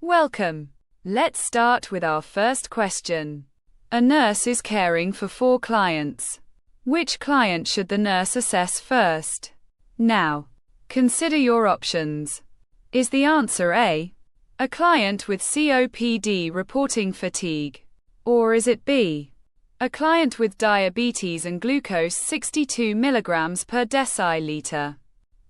Welcome. Let's start with our first question. A nurse is caring for 4 clients. Which client should the nurse assess first? Now, consider your options. Is the answer A, a client with COPD reporting fatigue? Or is it B, a client with diabetes and glucose 62 mg per deciliter?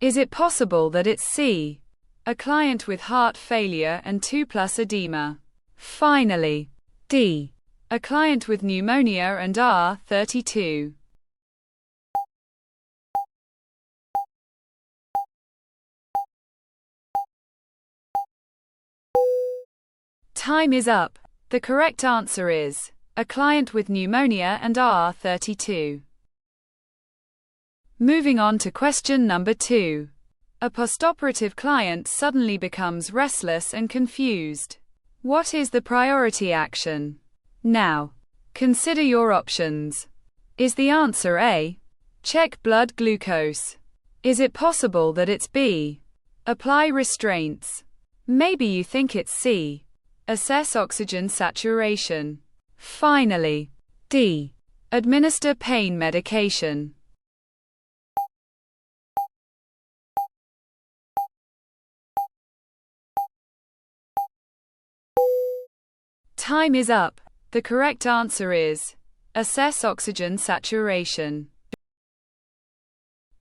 Is it possible that it's C, a client with heart failure and 2+ edema? Finally, D, a client with pneumonia and R32. Time is up. The correct answer is a client with pneumonia and R32. Moving on to question number 2. A postoperative client suddenly becomes restless and confused. What is the priority action? Now, consider your options. Is the answer A, check blood glucose? Is it possible that it's B, apply restraints? Maybe you think it's C, assess oxygen saturation. Finally, D, administer pain medication. Time is up. The correct answer is assess oxygen saturation.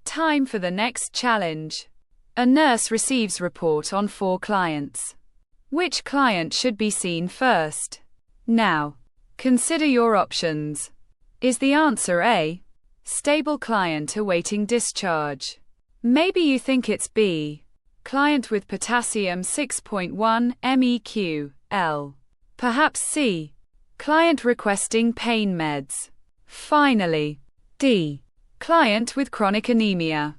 Time for the next challenge. A nurse receives report on 4 clients. Which client should be seen first? Now, consider your options. Is the answer A, stable client awaiting discharge? Maybe you think it's B, client with potassium 6.1 MEq/L. Perhaps C, client requesting pain meds. Finally, D, client with chronic anemia.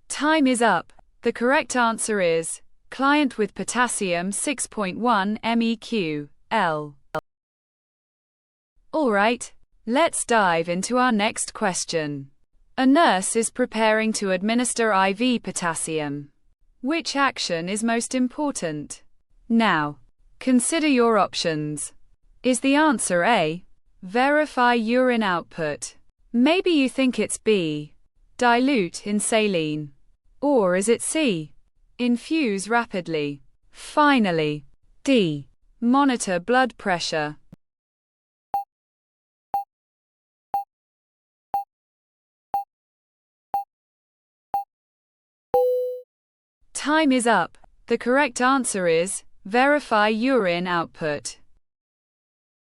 Time is up. The correct answer is client with potassium 6.1 MEq/L. Alright, let's dive into our next question. A nurse is preparing to administer IV potassium. Which action is most important? Now, consider your options. Is the answer A, verify urine output? Maybe you think it's B, dilute in saline. Or is it C, infuse rapidly? Finally, D, monitor blood pressure. Time is up. The correct answer is verify urine output.